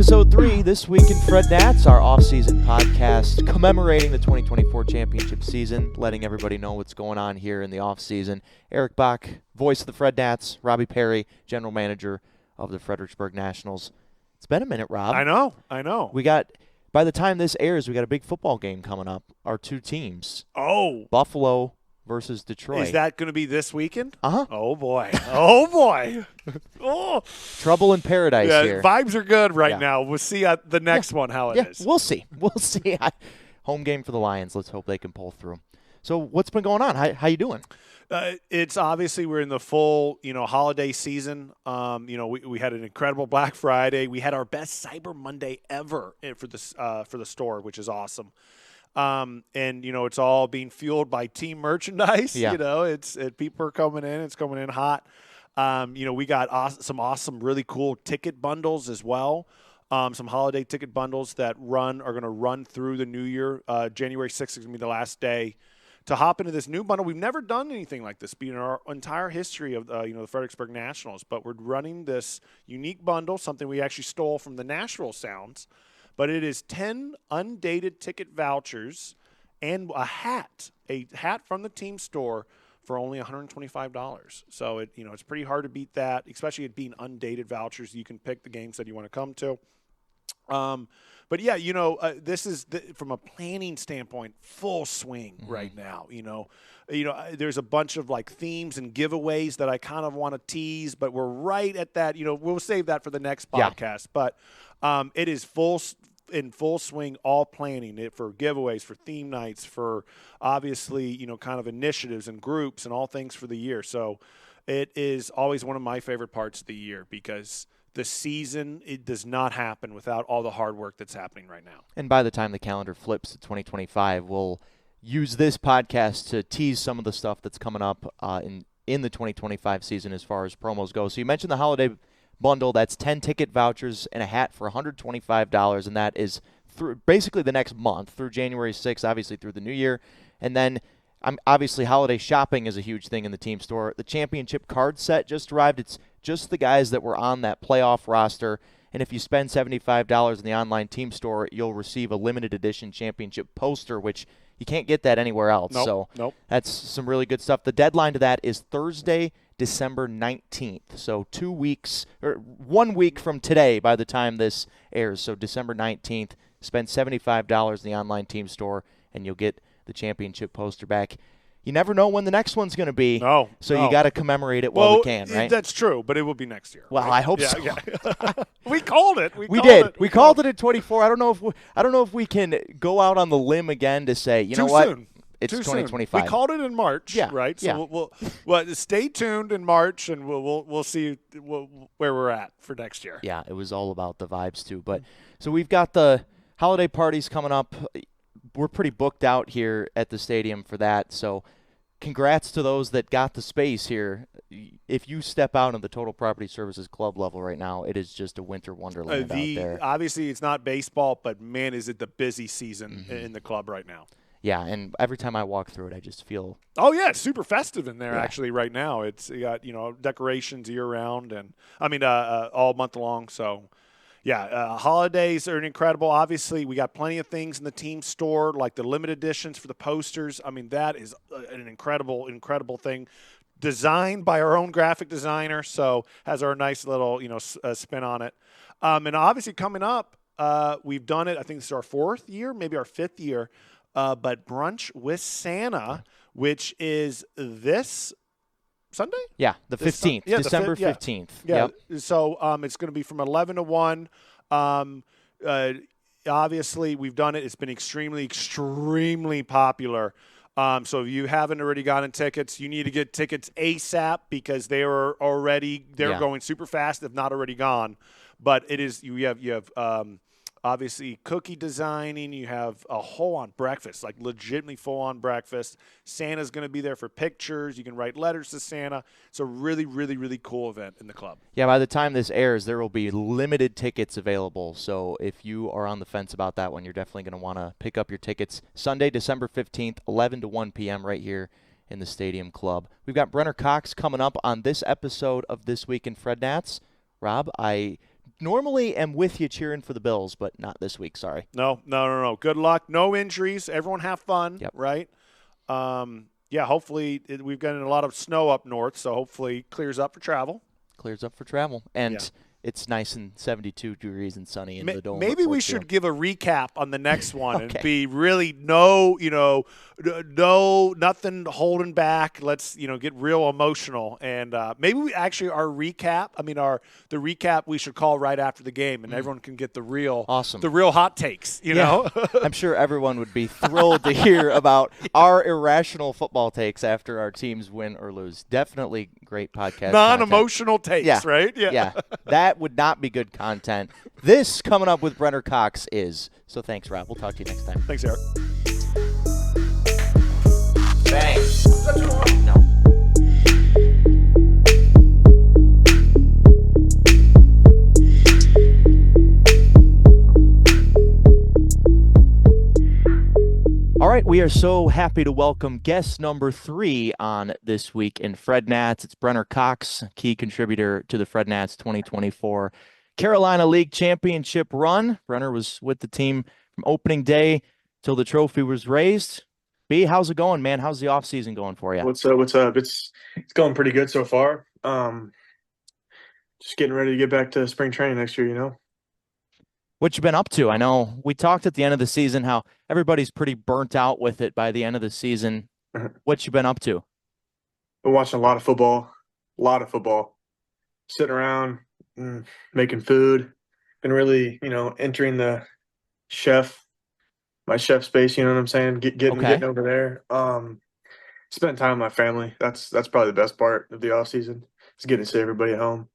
Episode 3, This Week in FredNats, our off-season podcast commemorating the 2024 championship season, letting everybody know what's going on here in the off-season. Eric Bach, voice of the FredNats, Robbie Perry, general manager of the Fredericksburg Nationals. It's been a minute, Rob. I know. We got, by the time this airs, we got a big football game coming up. Our two teams. Oh. Buffalo versus Detroit. Is that going to be this weekend? Uh-huh. Oh, boy. Oh. Trouble in paradise here. Vibes are good right now. We'll see at the next one how it is. We'll see. Home game for the Lions. Let's hope they can pull through. So what's been going on? How you doing? It's obviously we're in the full, holiday season. We had an incredible Black Friday. We had our best Cyber Monday ever for the store, which is awesome. It's all being fueled by team merchandise. Yeah. People are coming in. It's coming in hot. We got some awesome, really cool ticket bundles as well. Some holiday ticket bundles that are going to run through the new year. January 6th is going to be the last day to hop into this new bundle. We've never done anything like this in our entire history of the Fredericksburg Nationals, but we're running this unique bundle, something we actually stole from the Nashville Sounds. But it is 10 undated ticket vouchers and a hat from the team store for only $125. So it's pretty hard to beat that, especially it being undated vouchers. You can pick the games that you want to come to. This is from a planning standpoint, full swing right now. There's a bunch of themes and giveaways that I kind of want to tease, but we're right at that. We'll save that for the next podcast. Yeah. But it is in full swing, all planning for giveaways, for theme nights, for obviously kind of initiatives and groups and all things for the year. So it is always one of my favorite parts of the year because the season, it does not happen without all the hard work that's happening right now. And by the time the calendar flips to 2025, we'll use this podcast to tease some of the stuff that's coming up in the 2025 season as far as promos go. So you mentioned the holiday bundle. That's 10 ticket vouchers and a hat for $125, and that is through basically the next month through January 6th, obviously through the new year. And then obviously holiday shopping is a huge thing in the team store. The championship card set just arrived. It's just the guys that were on that playoff roster. And if you spend $75 in the online team store, you'll receive a limited edition championship poster, which you can't get that anywhere else. Nope. That's some really good stuff. The deadline to that is Thursday, December 19th. So 2 weeks, or 1 week from today by the time this airs. So December 19th, spend $75 in the online team store, and you'll get the championship poster back. You never know when the next one's going to be. No. You got to commemorate it while we can, right? That's true, but it will be next year. Well, right? I hope so. Yeah. We called it. We did. We called it in 24. I don't know if we can go out on the limb again to say, you know what? Soon. It's Too 2025. Soon. We called it in March, right? So we'll stay tuned in March, and we'll see where we're at for next year. Yeah, it was all about the vibes too. But so we've got the holiday parties coming up. We're pretty booked out here at the stadium for that. So congrats to those that got the space here. If you step out on the Total Property Services Club level right now, it is just a winter wonderland out there. Obviously, it's not baseball, but man, is it the busy season in the club right now. Yeah, and every time I walk through it, I just feel. Oh yeah, it's super festive in there actually right now. It's you got decorations year round, and all month long. So. Yeah, holidays are incredible. Obviously, we got plenty of things in the team store, like the limited editions for the posters. I mean, that is an incredible, incredible thing. Designed by our own graphic designer, so has our nice little, spin on it. And obviously, coming up, we've done it. I think this is our 4th year, maybe our 5th year. But Brunch with Santa, which is this Sunday? Yeah, the 15th, December 15th. Yeah. Yep. So it's going to be from 11 to 1. Obviously, we've done it. It's been extremely, extremely popular. So if you haven't already gotten tickets, you need to get tickets ASAP because they're going super fast, if not already gone. But it is you have obviously cookie designing. You have a whole-on breakfast, like legitimately full-on breakfast. Santa's going to be there for pictures. You can write letters to Santa. It's a really, really, really cool event in the club. Yeah, by the time this airs, there will be limited tickets available. So if you are on the fence about that one, you're definitely going to want to pick up your tickets. Sunday, December 15th, 11 to 1 p.m. right here in the Stadium Club. We've got Brenner Cox coming up on this episode of This Week in FredNats. Rob, I normally am with you cheering for the Bills, but not this week. Sorry. No. Good luck. No injuries. Everyone have fun, Yep. right? Yeah, hopefully we've gotten a lot of snow up north, so hopefully it clears up for travel. Clears up for travel. And Yeah. it's nice and 72 degrees and sunny in the dome. Maybe at we Ford should Field. give a recap on the next one and Okay. be really nothing holding back. Let's get real emotional and maybe we actually the recap we should call right after the game and everyone can get Awesome. the real hot takes. You know, I'm sure everyone would be thrilled to hear about our irrational football takes after our teams win or lose. Definitely great podcast. non-emotional takes, Yeah. right? Yeah. That would not be good content. This coming up with Brenner Cox is. So thanks, Rob. We'll talk to you next time. Thanks, Eric. Thanks. No. All right, we are so happy to welcome guest number 3 on This Week in FredNats. It's Brenner Cox, key contributor to the FredNats 2024 Carolina League Championship run. Brenner was with the team from opening day till the trophy was raised. B, how's it going, man? How's the offseason going for you? What's up? What's up? It's going pretty good so far. Just getting ready to get back to spring training next year, you know. What you been up to? I know we talked at the end of the season how everybody's pretty burnt out with it by the end of the season. What you been up to? Been watching a lot of football. Sitting around, making food. Been really, entering my chef space, you know what I'm saying? Getting over there. Spending time with my family. That's probably the best part of the off season. Is getting to see everybody at home.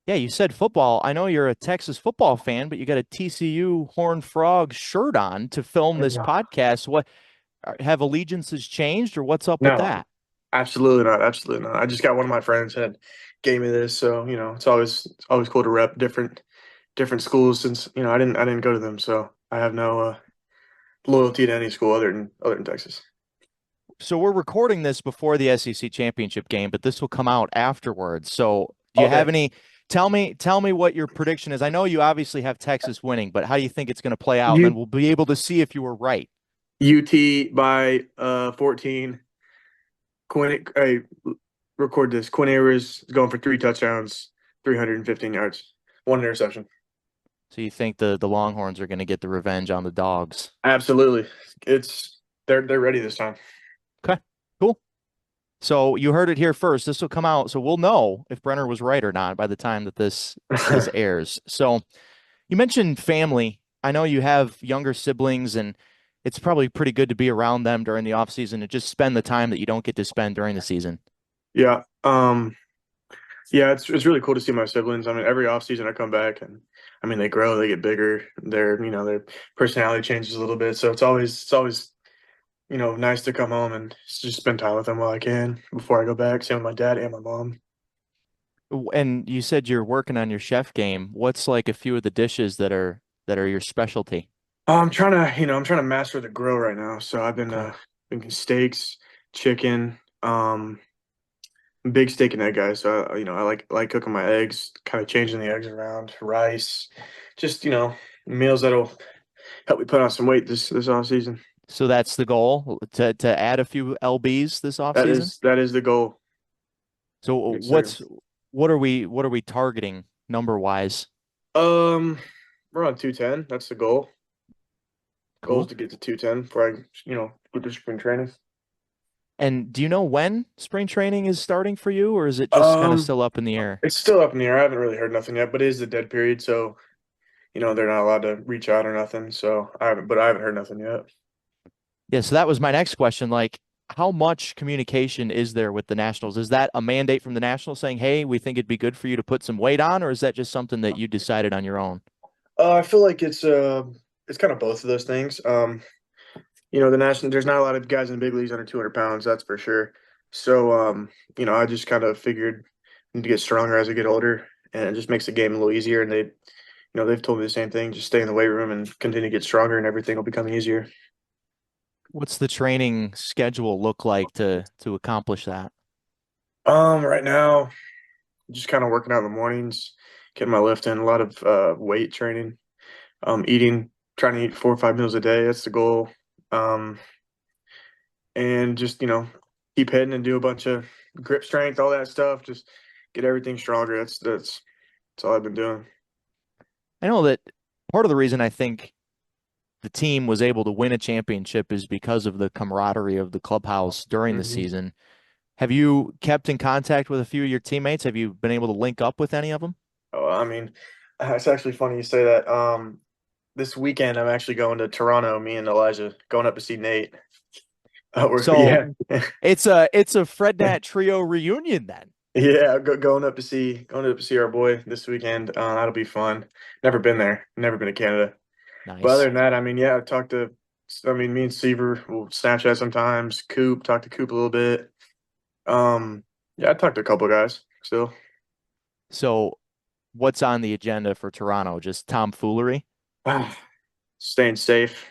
Yeah, you said football. I know you're a Texas football fan, but you got a TCU Horned Frog shirt on to film this podcast. What have allegiances changed, or what's up with No, that? absolutely not. Absolutely not. I just got one of my friends that gave me this, so it's always cool to rep different schools since I didn't go to them, so I have no loyalty to any school other than Texas. So we're recording this before the SEC championship game, but this will come out afterwards. So do you have any? Tell me what your prediction is. I know you obviously have Texas winning, but how do you think it's going to play out? And then we'll be able to see if you were right. UT by 14. I record this. Quinn Ewers is going for 3 touchdowns, 315 yards, 1 interception. So you think the Longhorns are going to get the revenge on the Dogs? Absolutely. They're ready this time. Okay, cool. So you heard it here first. This will come out, so we'll know if Brenner was right or not by the time that this airs. So you mentioned family. I know you have younger siblings, and it's probably pretty good to be around them during the off season and just spend the time that you don't get to spend during the season. Yeah. Yeah, it's really cool to see my siblings. I mean, every off season I come back and they grow, they get bigger. Their personality changes a little bit. So it's always nice to come home and just spend time with them while I can before I go back. Same with my dad and my mom. And you said you're working on your chef game. What's like a few of the dishes that are your specialty? I'm trying to master the grill right now. So I've been making steaks, chicken, big steak and egg guy. So I like cooking my eggs, kind of changing the eggs around, rice, just meals that'll help me put on some weight this off season. So that's the goal, to add a few lbs this off season? That is the goal. So what are we targeting number wise? We're on 210. That's the goal. Cool. Goal is to get to 210 before I go to spring training. And do you know when spring training is starting for you, or is it just kind of still up in the air? It's still up in the air. I haven't really heard nothing yet, but it is the dead period, so they're not allowed to reach out or nothing. So I haven't heard nothing yet. Yeah, so that was my next question. Like, how much communication is there with the Nationals? Is that a mandate from the Nationals saying, hey, we think it'd be good for you to put some weight on, or is that just something that you decided on your own? I feel like it's kind of both of those things. The national, there's not a lot of guys in the big leagues under 200 pounds, that's for sure. So, I just kind of figured I need to get stronger as I get older, and it just makes the game a little easier. And they've told me the same thing: just stay in the weight room and continue to get stronger, and everything will become easier. What's the training schedule look like to accomplish that? Right now, just kind of working out in the mornings, getting my lift in, a lot of weight training, eating, trying to eat 4 or 5 meals a day. That's the goal. Um, and just, keep hitting and do a bunch of grip strength, all that stuff. Just get everything stronger. That's all I've been doing. I know that part of the reason I think the team was able to win a championship is because of the camaraderie of the clubhouse during the Hmm. season. Have you kept in contact with a few of your teammates? Have you been able to link up with any of them? Oh, I mean, it's actually funny you say that. This weekend I'm actually going to Toronto. Me and Elijah going up to see Nate. So Yeah, it's a FredNat trio reunion then. yeah, going up to see our boy this weekend. That'll be fun. Never been there. Never been to Canada. But other Nice. than that, I mean, yeah, I mean, me and Seaver will Snapchat sometimes. Talk to Coop a little bit. Yeah, I talked to a couple of guys still. So what's on the agenda for Toronto? Just tomfoolery? Staying safe,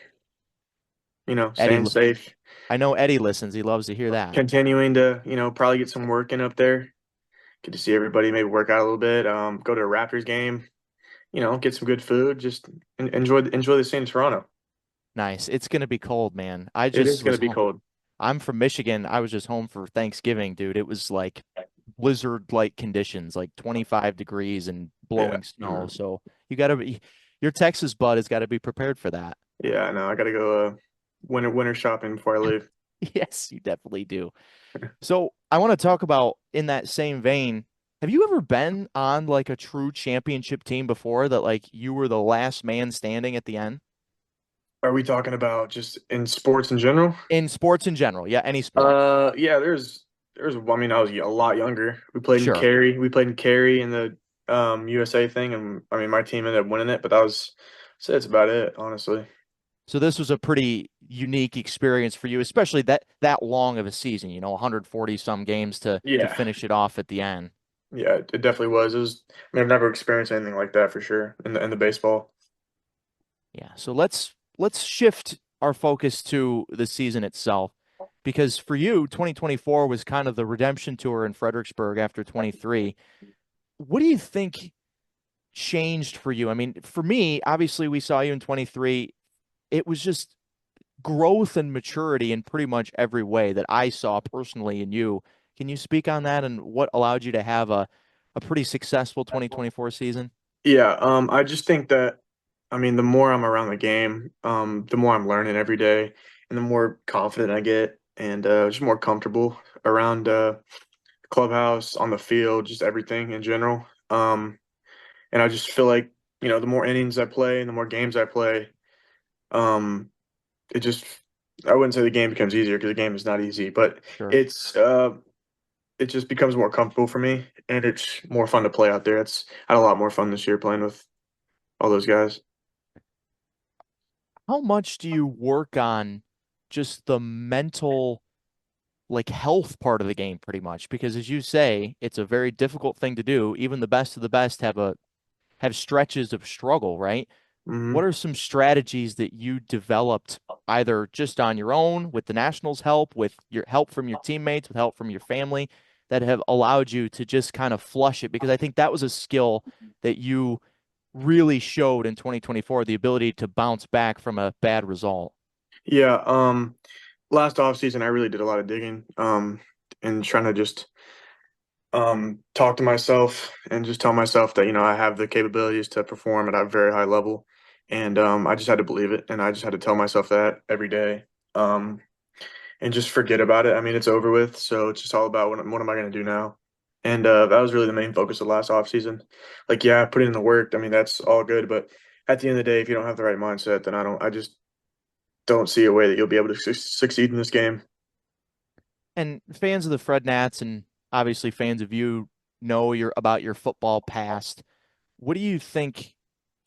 Eddie, staying safe. I know Eddie listens. He loves to hear that. Continuing to, probably get some work in up there. Get to see everybody, maybe work out a little bit. Go to a Raptors game, get some good food. Just enjoy the stay in Toronto. Nice. It's gonna be cold, man. I It is just going was to be home. cold. I'm from Michigan. I was just home for Thanksgiving, dude. It was like blizzard-like conditions, like 25 degrees and Yeah. blowing snow. So you gotta be, your Texas bud has got to be prepared for that. Yeah, no, I got to go winter shopping before I leave. Yes, you definitely do. So I want to talk about in that same vein. Have you ever been on like a true championship team before that like you were the last man standing at the end? Are we talking about just in sports in general? In sports in general, yeah, any sport. Yeah, I mean, I was a lot younger. Sure. We played in Cary in the USA thing, and I mean, my team ended up winning it, but that's about it, honestly. So this was a pretty unique experience for you, especially that long of a season, 140 some games to Yeah, finish it off at the end. yeah, it definitely was. I mean, I've never experienced anything like that for sure in the baseball. Yeah. So let's shift our focus to the season itself because for you 2024 was kind of the redemption tour in Fredericksburg after 23. What do you think changed for you? I mean, for me, obviously we saw you in 23. It was just growth and maturity in pretty much every way that I saw personally in you. Can you speak on that and what allowed you to have a pretty successful 2024 season? Yeah, I just think that, I mean, the more I'm around the game, the more I'm learning every day, and the more confident I get, and just more comfortable around clubhouse, on the field, just everything in general. And I just feel like, the more innings I play and the more games I play, um, it just, I wouldn't say the game becomes easier because the game is not easy, but Sure. it's, it just becomes more comfortable for me and it's more fun to play out there. I had a lot more fun this year playing with all those guys. How much do you work on just the mental like health part of the game pretty much? Because as you say, it's a very difficult thing to do. Even the best of the best have stretches of struggle, right? What Hmm. are some strategies that you developed either just on your own with the Nationals' help, with your help from your teammates, with help from your family that have allowed you to just kind of flush it? Because I think that was a skill that you really showed in 2024, the ability to bounce back from a bad result. Yeah. Last off season, I really did a lot of digging, and trying to just talk to myself and just tell myself that I have the capabilities to perform at a very high level, and I just had to believe it, and I just had to tell myself that every day, um, and just forget about it. I mean, it's over with, so it's just all about what am I going to do now, and that was really the main focus of last off season. Like, yeah, put in the work. I mean, that's all good, but at the end of the day, if you don't have the right mindset, then I just don't see a way that you'll be able to succeed in this game. And fans of the FredNats and obviously fans of you know about your football past. What do you think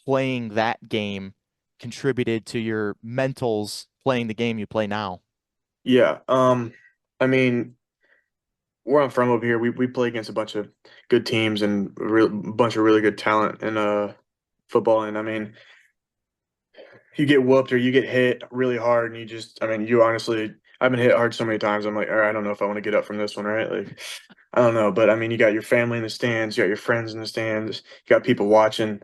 playing that game contributed to your mentals playing the game you play now? Yeah. I mean, where I'm from over here, we play against a bunch of good teams and bunch of really good talent in football. And I mean, you get whooped or you get hit really hard, and I mean, you honestly, I've been hit hard so many times. I'm like, all right, I don't know if I want to get up from this one, right? Like, I don't know. But I mean, you got your family in the stands, you got your friends in the stands, you got people watching.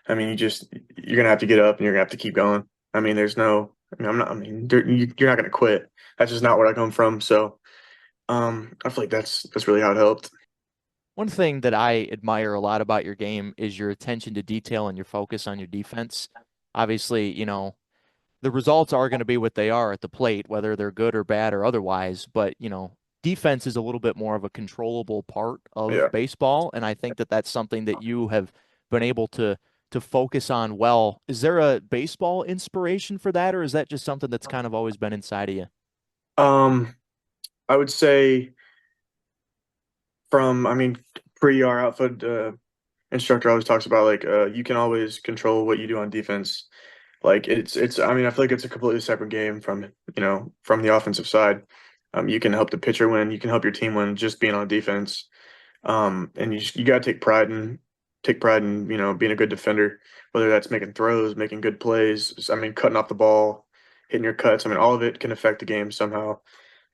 I mean, you're gonna have to get up and you're gonna have to keep going. I mean, there's no. I mean, I'm not. I mean, you're not gonna quit. That's just not where I come from. So, I feel like that's really how it helped. One thing that I admire a lot about your game is your attention to detail and your focus on your defense. Obviously, the results are going to be what they are at the plate, whether they're good or bad or otherwise. But, defense is a little bit more of a controllable part of Yeah. baseball. And I think that that's something that you have been able to focus on well. Is there a baseball inspiration for that, or is that just something that's kind of always been inside of you? Um, I would say I mean, pre our outfit instructor always talks about like you can always control what you do on defense. Like I mean, I feel like it's a completely separate game from the offensive side. You can help the pitcher win, you can help your team win just being on defense. And you got to take pride in being a good defender, whether that's making throws, making good plays. I mean, cutting off the ball, hitting your cuts. I mean, all of it can affect the game somehow.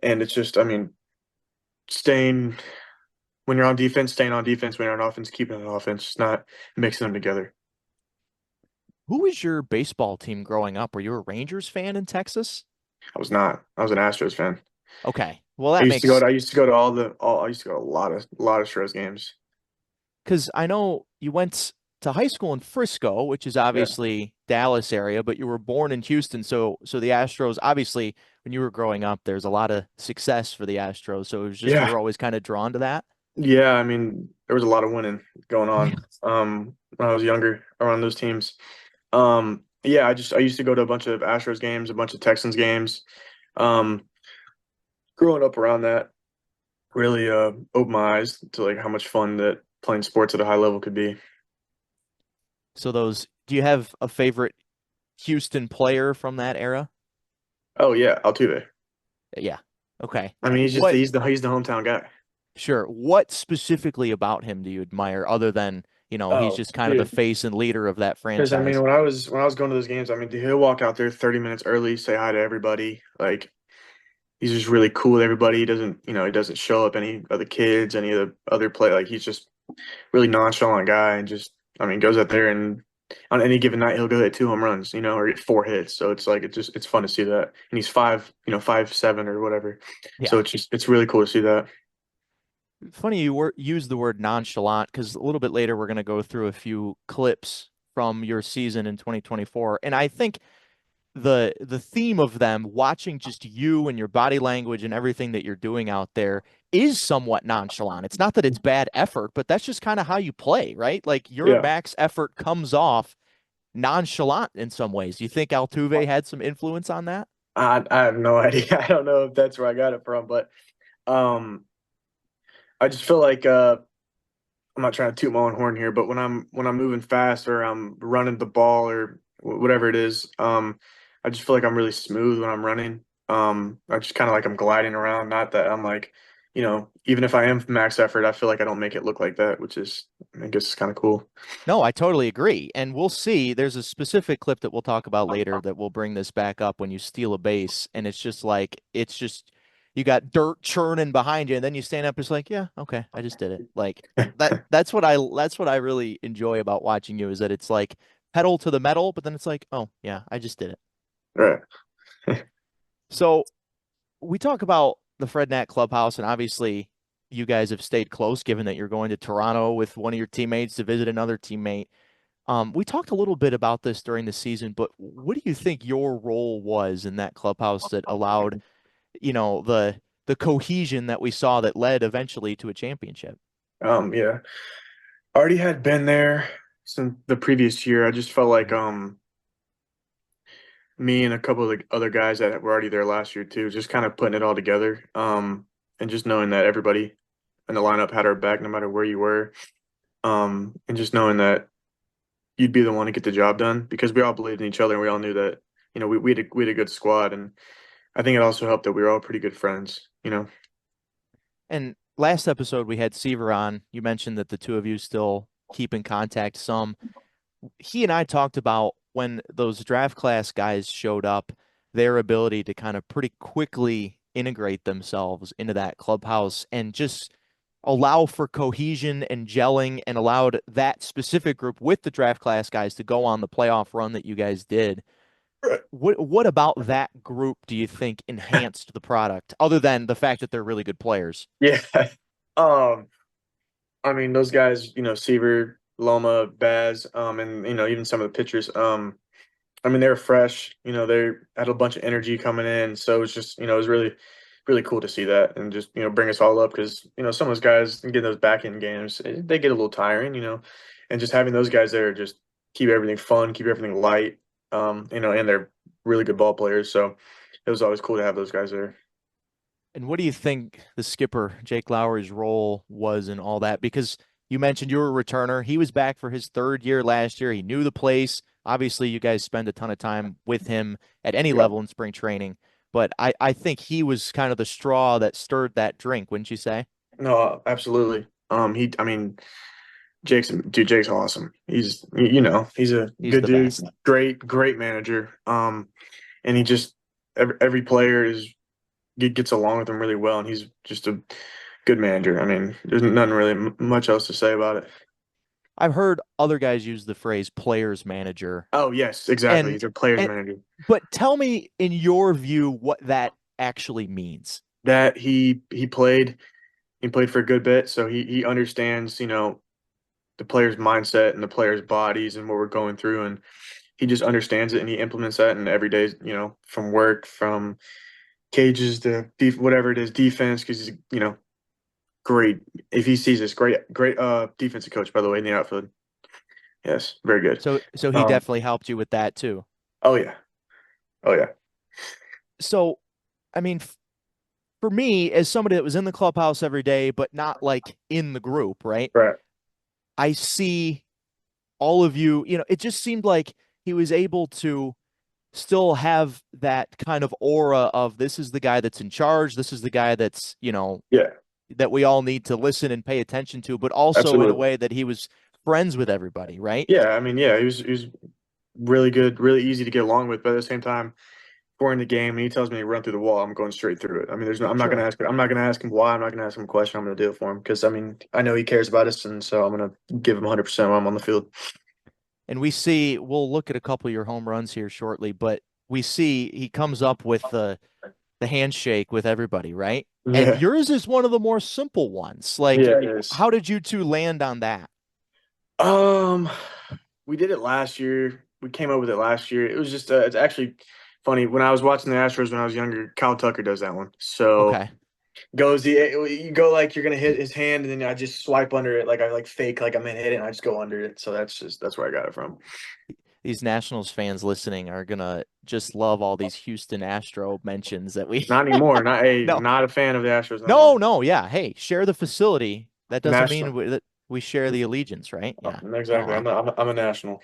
And it's just, I mean, staying when you're on defense, staying on defense. When you're on offense, keeping on offense, not mixing them together. Who was your baseball team growing up? Were you a Rangers fan in Texas? I was not. I was an Astros fan. Okay. Well, that makes I used to go to I used to go to a lot of Astros games. because I know you went to high school in Frisco, which is Yeah. obviously Dallas area, but you were born in Houston. So the Astros, obviously, when you were growing up, there's a lot of success for the Astros. So it was just you Yeah. were always kind of drawn to that. Yeah. I mean, there was a lot of winning going on when I was younger around those teams. Yeah, I used to go to a bunch of Astros games, a bunch of Texans games. Um, Growing up around that really opened my eyes to like how much fun that playing sports at a high level could be. So do you have a favorite Houston player from that era? Oh yeah, Altuve. Yeah. Okay. I mean, What, he's the hometown guy. sure. What specifically about him do you admire other than, he's Oh, just kind of the dude. face and leader of that Because I mean, franchise? when I was going to those games, I mean, he'll walk out there 30 minutes early, say hi to everybody. Like he's just really cool with everybody. He doesn't show up any other kids, any of the other play. Like he's just really nonchalant guy and just, I mean, goes out there and on any given night he'll go hit 2 home runs, or get 4 hits. So it's like it's fun to see that. And he's 5'7" or whatever. Yeah. So it's really cool to see that. Funny you use the word nonchalant because a little bit later we're going to go through a few clips from your season in 2024, and I think the theme of them watching just you and your body language and everything that you're doing out there is somewhat nonchalant. It's not that it's bad effort, but that's just kind of how you play, right? Like your Yeah. max effort comes off nonchalant in some ways. Do you think Altuve had some influence on that? I have no idea. I don't know if that's where I got it from, but um I just feel like I'm not trying to toot my own horn here, but when I'm moving fast or I'm running the ball or whatever it is, I just feel like I'm really smooth when I'm running. I just kind of like I'm gliding around. Not that I'm like, even if I am max effort, I feel like I don't make it look like that, which is I guess is kind of cool. No, I totally agree. And we'll see. There's a specific clip that we'll talk about later that will bring this back up when you steal a base. And it's just, you got dirt churning behind you. And then you stand up, it's like, yeah, okay, I just did it. Like that's what I really enjoy about watching you is that it's like pedal to the metal, but then it's like, oh, yeah, I just did it. Right. So we talk about the FredNat clubhouse, and obviously you guys have stayed close given that you're going to Toronto with one of your teammates to visit another teammate. We talked a little bit about this during the season, but what do you think your role was in that clubhouse that allowed, the cohesion that we saw that led eventually to a championship? Yeah. Already had been there since the previous year. I just felt like me and a couple of the other guys that were already there last year too, just kind of putting it all together. And just knowing that everybody in the lineup had our back no matter where you were. And just knowing that you'd be the one to get the job done because we all believed in each other and we all knew that, we had a good squad. And I think it also helped that we were all pretty good friends. And last episode we had Seaver on. You mentioned that the two of you still keep in contact some. He and I talked about when those draft class guys showed up, their ability to kind of pretty quickly integrate themselves into that clubhouse and just allow for cohesion and gelling and allowed that specific group with the draft class guys to go on the playoff run that you guys did. Right. What about that group do you think enhanced the product other than the fact that they're really good players? Yeah. Um, I mean, those guys, Seaver, Loma, Baz, and even some of the pitchers. I mean, they're fresh. They had a bunch of energy coming in, so it's just, it was really, really cool to see that, and just bring us all up because some of those guys get those back end games, they get a little tiring, and just having those guys there just keep everything fun, keep everything light, and they're really good ball players, so it was always cool to have those guys there. And what do you think the skipper, Jake Lowry's role was in all that? Because you mentioned you were a returner. He was back for his third year last year. He knew the place. Obviously, you guys spend a ton of time with him at any Yeah. level in spring training. But I think he was kind of the straw that stirred that drink, wouldn't you say? No, absolutely. I mean, Jake's awesome. He's a He's good the dude, best. great manager. And he just every player gets along with him really well, and he's just a good manager. I mean, there's nothing really much else to say about it. I've heard other guys use the phrase players manager. Oh yes, exactly. And He's a player's and manager. but tell me in your view what that actually means. That he played for a good bit, so he understands the players' mindset and the players' bodies and what we're going through, and he just understands it and he implements that in every day. From work, from cages to whatever it is, defense, because he's great. If he sees this, great defensive coach, by the way, in the outfield. Yes, very good. So he Um, definitely helped you with that too. oh yeah, oh yeah, So, I mean, for me, as somebody that was in the clubhouse every day, but not like in the group, right? right. I see all of you, it just seemed like he was able to still have that kind of aura of this is the guy that's in charge. This is the guy that's, Yeah, that we all need to listen and pay attention to, but also in a absolutely. way that he was friends with everybody, right? Yeah, I mean, yeah, he was really good, really easy to get along with, but at the same time, we're in the game and he tells me to run through the wall, I'm going straight through it. I mean, Sure. I'm not gonna ask him why, I'm not gonna ask him a question, I'm gonna do it for him because I mean, I know he cares about us, and so I'm gonna give him 100% when I'm on the field. And we'll look at a couple of your home runs here shortly, but we see he comes up with the handshake with everybody, right? And Yeah, yours is one of the more simple ones. Like, yeah, it is. how did you two land on that? Um, we did it last year. We came up with it last year. It was just it's actually funny when I was watching the Astros when I was younger. Kyle Tucker does that one. So Okay. you go like you're gonna hit his hand, and then I just swipe under it like I like fake like I'm gonna hit it, and I just go under it. So that's where I got it from. These Nationals fans listening are gonna just love all these Houston Astro mentions that we Not anymore. no, Not a fan of the Astros no more. no, yeah. Hey, share the facility. That doesn't National. mean that we share the allegiance, right? Yeah. No, Exactly. I'm a national.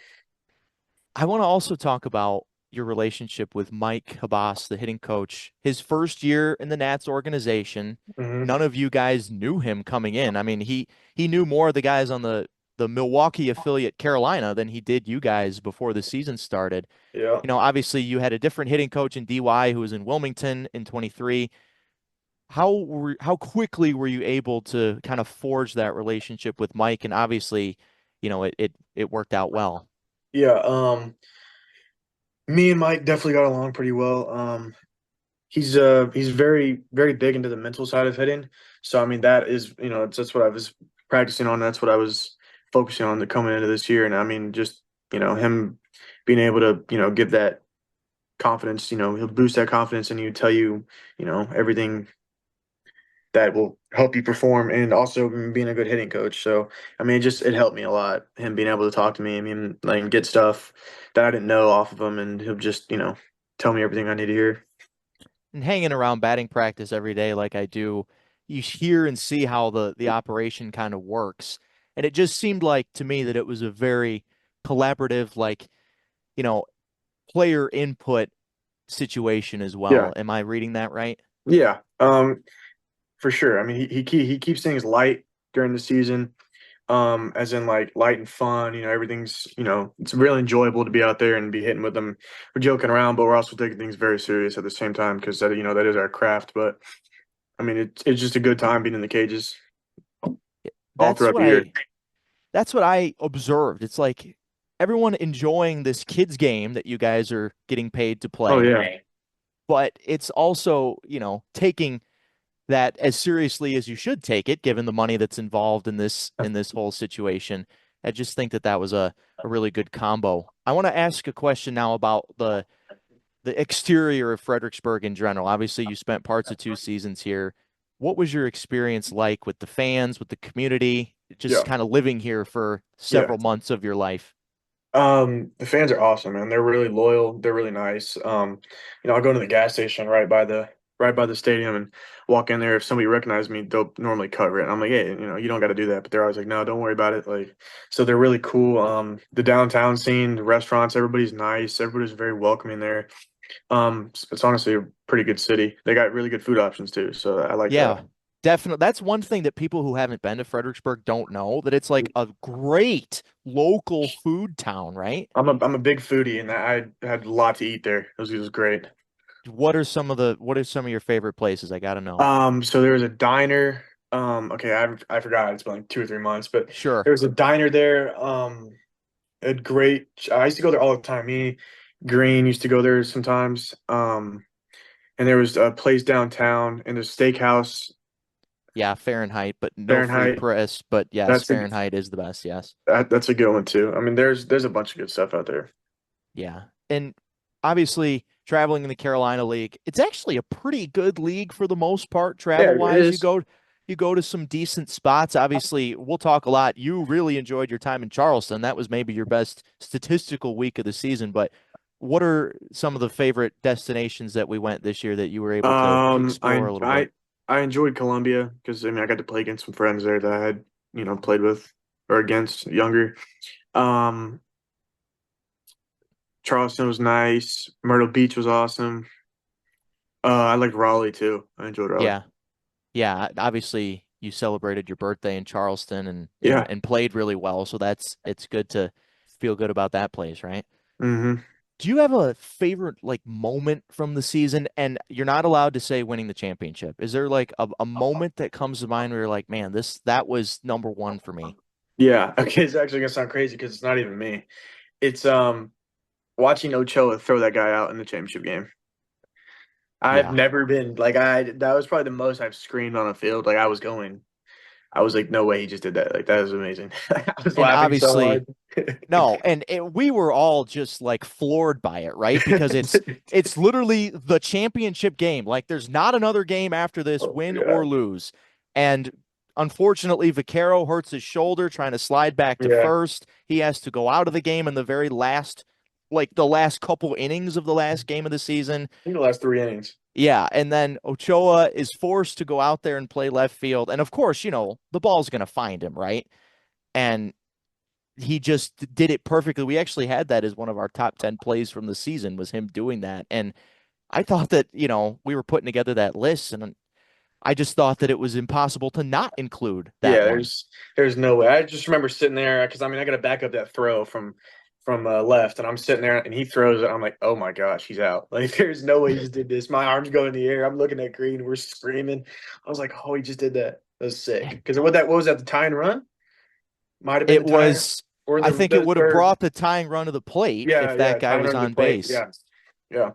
I want to also talk about your relationship with Mike Habas, the hitting coach. His first year in the Nats organization, Hmm. none of you guys knew him coming in. I mean, he knew more of the guys on the Milwaukee affiliate Carolina than he did you guys before the season started. Yeah. Obviously you had a different hitting coach in DY who was in Wilmington in 23. How quickly were you able to kind of forge that relationship with Mike? And obviously, it worked out well. Yeah. Me and Mike definitely got along pretty well. He's very very big into the mental side of hitting. So I mean that is that's what I was practicing on. That's what I was focusing on coming into this year. And I mean just him being able to give that confidence. He'll boost that confidence and he tell you everything that will help you perform, and also being a good hitting coach. So I mean it helped me a lot. Him being able to talk to me. I mean like get stuff that I didn't know off of him, and he'll just tell me everything I need to hear. And hanging around batting practice every day like I do, you hear and see how the operation kind of works. And it just seemed like to me that it was a very collaborative, like, you know, player input situation as Yeah. well. Am I reading that right? Yeah. For sure. I mean, he keeps things light during the season. as in like light and fun. Everything's, it's really enjoyable to be out there and be hitting with them. We're joking around, but we're also taking things very serious at the same time because that is our craft. But I mean, it's just a good time being in the cages all That's throughout what the year. I observed. It's like everyone enjoying this kids game that you guys are getting paid to Oh play, yeah. but it's also, taking that as seriously as you should take it, given the money that's involved in this whole situation. I just think that that was a really good combo. I want to ask a question now about the exterior of Fredericksburg in general. Obviously, you spent parts of 2 seasons here. What was your experience like with the fans, with the community, just Yeah. kind of living here for Yeah. several months of your life? The fans are awesome, man. They're really loyal. They're really nice. I'll go to the gas station right by the stadium and walk in there. If somebody recognizes me, they'll normally cover it. And I'm like, hey, you don't got to do that. But they're always like, no, don't worry about it. Like, so they're really cool. The downtown scene, the restaurants, everybody's nice. Everybody's very welcoming there. It's honestly a pretty good city. They got really good food options too, so I like that. Yeah, definitely. That's one thing that people who haven't been to Fredericksburg don't know, that it's like a great local food town, right? I'm a big foodie, and I had a lot to eat there. It was great. What are some of your favorite places? I gotta know. So there was a diner. Okay, I forgot. It's been like 2 or 3 months, but Sure. there was a diner there. A great. I used to go there all the time. Me, Green used to go there sometimes. And there was a place downtown and a steakhouse. Yeah, Fahrenheit, but no free Fahrenheit. press. But yes, That's a Fahrenheit is the best. Yes. that's a good one too. I mean, there's a bunch of good stuff out there. Yeah. And obviously, traveling in the Carolina League, it's actually a pretty good league for the most part, Yeah, travel it wise. is. You go to some decent spots. Obviously, we'll talk a lot. You really enjoyed your time in Charleston. That was maybe your best statistical week of the season. But what are some of the favorite destinations that we went this year that you were able to explore I a little bit? I enjoyed Columbia because I mean I got to play against some friends there that I had played with or against younger. Um, Charleston was nice. Myrtle Beach was awesome. I liked Raleigh too. I enjoyed Raleigh. Yeah. Yeah. Obviously, you celebrated your birthday in Charleston Yeah. and played really well. So it's good to feel good about that place, right? Hmm. Do you have a favorite like moment from the season? And you're not allowed to say winning the championship. Is there like a moment that comes to mind where you're like, man, that was number one for me? Yeah. Okay, it's actually gonna sound crazy because it's not even me. It's watching Ochoa throw that guy out in the championship game. I've Yeah. never been like that was probably the most I've screamed on a field. Like I was like, no way he just did that. Like that was amazing. I was And laughing so obviously, hard. no, we were all just like floored by it, right? Because it's literally the championship game. Like there's not another game after this, Oh win yeah. or lose. And unfortunately, Vaquero hurts his shoulder trying to slide back to Yeah. first. He has to go out of the game in the very last, like the last couple innings of the last game of the season. I think the last 3 innings. Yeah, and then Ochoa is forced to go out there and play left field. And of course, the ball's going to find him, right? And he just did it perfectly. We actually had that as one of our top 10 plays from the season was him doing that. And I thought that, we were putting together that list and I just thought that it was impossible to not include that Yeah, one. there's no way. I just remember sitting there because I mean I got to back up that throw from left, and I'm sitting there and he throws it. I'm like, oh my gosh, he's out. Like there's no way he just did this. My arms go in the air. I'm looking at Green. We're screaming. I was like, oh, he just did that. That was sick. Because what was that? The tie and run might have been It the tie was, or I the think it the would have third. brought the tying run to the plate Yeah, if that yeah, guy tie and was run to the on plate. base. Yeah, yeah,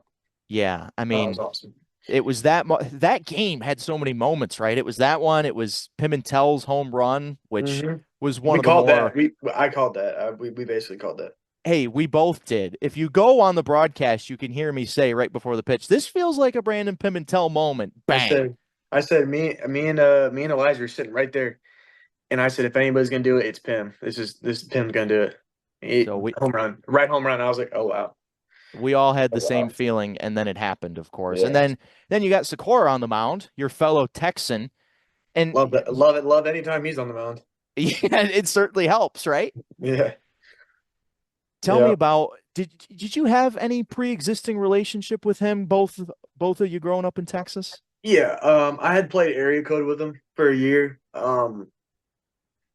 Yeah, I that was mean, awesome. it was that game had so many moments, right? It was that one. It was Pimentel's home run, which Hmm. was one We of the called that. more. I called that. We basically called that. Hey, we both did. If you go on the broadcast, you can hear me say right before the pitch, this feels like a Brandon Pimentel moment. I Bang. said, I said, me and Elijah were sitting right there, and I said, if anybody's gonna do it, it's Pim. This is Pim's gonna do it. So Home run, right home run. I was like, oh wow, we all had oh the same wow, feeling, and then it happened, of course. And yeah, then you got Sikora on the mound, your fellow Texan, and love that, love it, love anytime he's on the mound. yeah, it certainly helps, right? Yeah, Tell me yeah, about did you have any pre-existing relationship with him, both of you growing up in Texas? yeah. I had played area code with him for a year.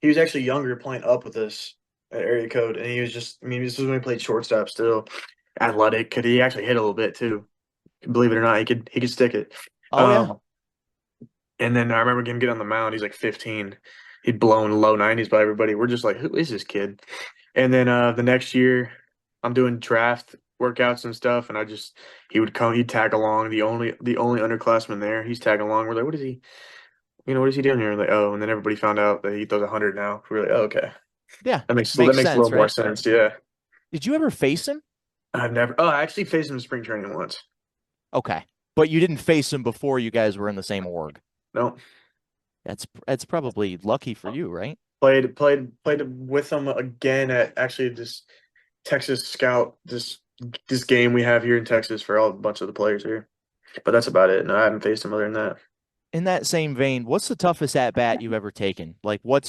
he was actually younger playing up with us at area code, and he was just. I mean, this was when he played shortstop. Still athletic. Could he actually hit a little bit too? Believe it or not, he could stick it. Oh yeah. Um, and then I remember him get on the mound. He's like 15. He'd blown low 90s by everybody. We're just like, who is this kid? And then the next year, I'm doing draft workouts and stuff, and he would come, he'd tag along. The only underclassman there, he's tagging along. We're like, what is he? What is he doing here? Like, oh, and then everybody found out that he throws 100 now. We're like, oh, okay, Yeah. that Makes makes a sense, little more right? sense. Yeah, Did you ever face him? I've never. Oh, I actually faced him in spring training once. Okay. But you didn't face him before you guys were in the same org. No, That's probably lucky for you, right? played with him again at actually this Texas Scout this game we have here in Texas for a bunch of the players here. But that's about it. No, I haven't faced him other than that. In that same vein, what's the toughest at bat you've ever taken? Like what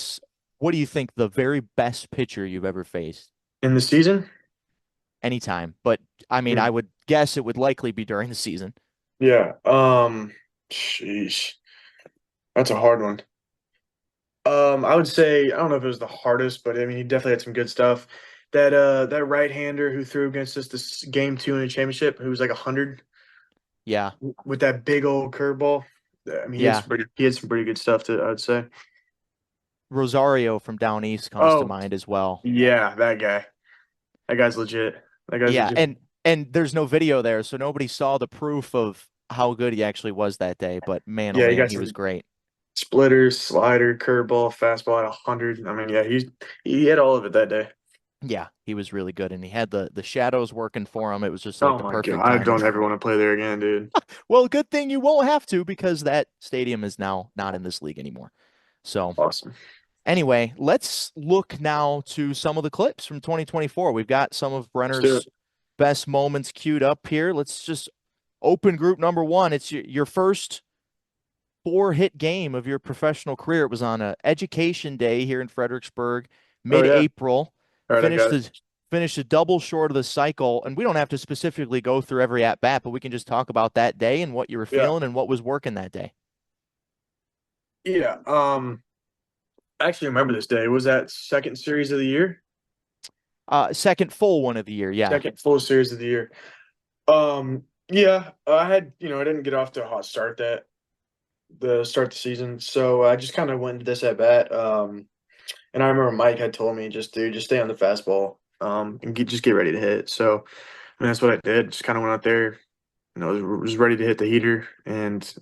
do you think the very best pitcher you've ever faced? In the season? Anytime. But I mean, Hmm. I would guess it would likely be during the season. Yeah. Sheesh. That's a hard one. I would say I don't know if it was the hardest, but I mean he definitely had some good stuff. That right-hander who threw against us this game two in the championship, who was like 100 Yeah. with that big old curveball. I mean Yeah. he had some pretty good stuff to I would say. Rosario from down east comes to Oh, mind as well. yeah, that guy. That guy's legit. That guy's Yeah, legit. and there's no video there, so nobody saw the proof of how good he actually was that day. But man, oh Yeah, he man, got he was some great. splitter, slider, curveball, fastball at 100. I mean, yeah, he had all of it that day. Yeah, he was really good, and he had the shadows working for him. It was just like Oh the my God, perfect I timing. don't ever want to play there again, dude. Well, good thing you won't have to because that stadium is now not in this league anymore. So Awesome. anyway, let's look now to some of the clips from 2024. We've got some of Let's do it. Brenner's best moments queued up here. Let's just open group number one. It's your first four-hit game of your professional career. It was on a education day here in Fredericksburg, Oh yeah. mid-April. All right, I Finished got it. the finished a double short of the cycle, and we don't have to specifically go through every at bat, but we can just talk about that day and what you were Yeah. feeling and what was working that day. Yeah. I actually remember this day. Was that second series of the year? Second full one of the year, yeah. Second full series of the year. Yeah, I had, I didn't get off to a hot start the start the season. So I just kind of went into this at bat. And I remember Mike had told me just stay on the fastball, and just get ready to hit. So I mean, that's what I did. Just kind of went out there, was ready to hit the heater and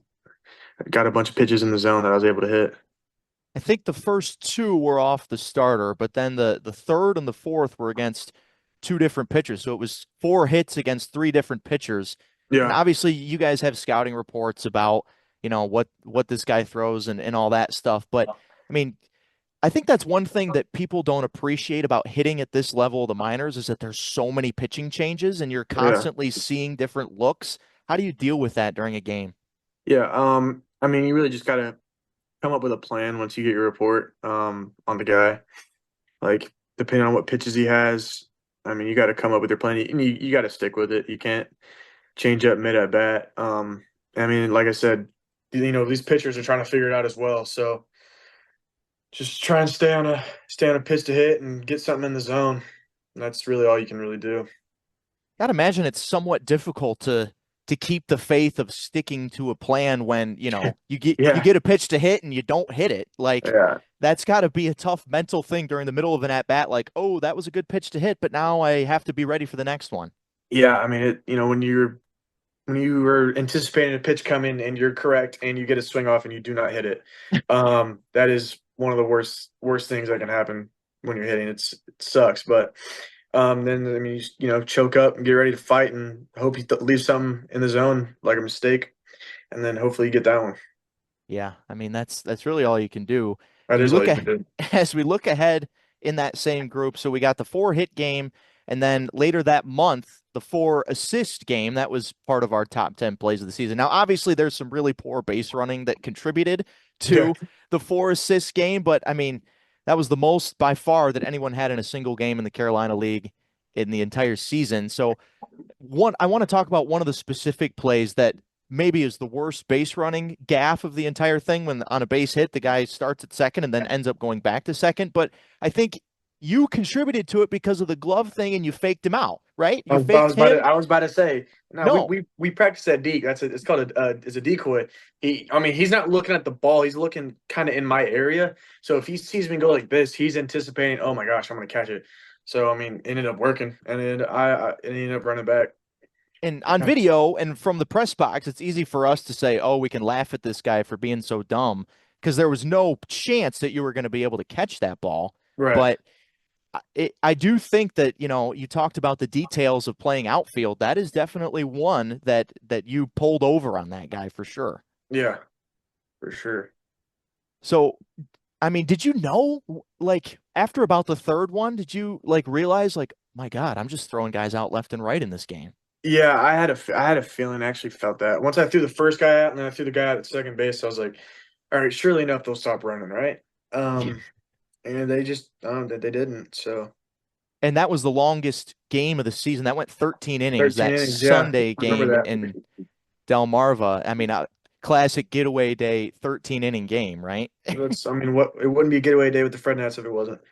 got a bunch of pitches in the zone that I was able to hit. I think the first two were off the starter, but then the third and the fourth were against two different pitchers. So it was four hits against three different pitchers. And Yeah, obviously you guys have scouting reports about, what this guy throws and all that stuff. But I mean, I think that's one thing that people don't appreciate about hitting at this level of the minors is that there's so many pitching changes and you're yeah, constantly seeing different looks. How do you deal with that during a game? yeah. I mean, you really just gotta come up with a plan once you get your report on the guy. Like depending on what pitches he has, I mean, you got to come up with your plan. You got to stick with it. You can't change up mid at bat. I mean, like I said, these pitchers are trying to figure it out as well. So just try and stay on a pitch to hit and get something in the zone. And that's really all you can really do. Gotta imagine it's somewhat difficult to keep the faith of sticking to a plan when, you Yeah, get a pitch to hit and you don't hit it. Like yeah, that's got to be a tough mental thing during the middle of an at bat. Like, oh, that was a good pitch to hit, but now I have to be ready for the next one. yeah. I mean, when you were anticipating a pitch coming and you're correct and you get a swing off and you do not hit it, that is one of the worst things that can happen when you're hitting. It sucks, but then I mean, choke up and get ready to fight and hope you leave something in the zone like a mistake, and then hopefully you get that one. Yeah, I mean that's really all you can do. That As we is all look you can do. as we look ahead in that same group, so we got the four hit game, and then later that month the four assist game that was part of our top 10 plays of the season. Now, obviously, there's some really poor base running that contributed Yeah, to the four assist game, but I mean that was the most by far that anyone had in a single game in the Carolina League in the entire season. So I want to talk about one of the specific plays that maybe is the worst base running gaff of the entire thing. When on a base hit, the guy starts at second and then ends up going back to second. But I think you contributed to it because of the glove thing and you faked him out, right? You faked him. I was about to say, no, No, we practice that deke. It's called it's a decoy. I mean, he's not looking at the ball. He's looking kind of in my area. So if he sees me go like this, he's anticipating, oh my gosh, I'm gonna catch it. So I mean, it ended up working, and then it ended up running back. and on video and from the press box, it's easy for us to say, oh, we can laugh at this guy for being so dumb because there was no chance that you were going to be able to catch that ball. Right. But I do think that, you talked about the details of playing outfield. That is definitely one that you pulled over on that guy for sure. Yeah, for sure. So, I mean, did you know, like, after about the third one, did you, like, realize, like, my God, I'm just throwing guys out left and right in this game? Yeah, I had a feeling. I actually felt that once I threw the first guy out, and then I threw the guy out at second base. I was like, all right, surely enough, they'll stop running, right? And they just they didn't. So And that was the longest game of the season. That went 13 innings, 13 that innings. Yeah, Sunday I remember game in that. Delmarva. I mean, classic getaway day, 13-inning game, right? That's, I mean, what it wouldn't be a getaway day with the FredNats if it wasn't.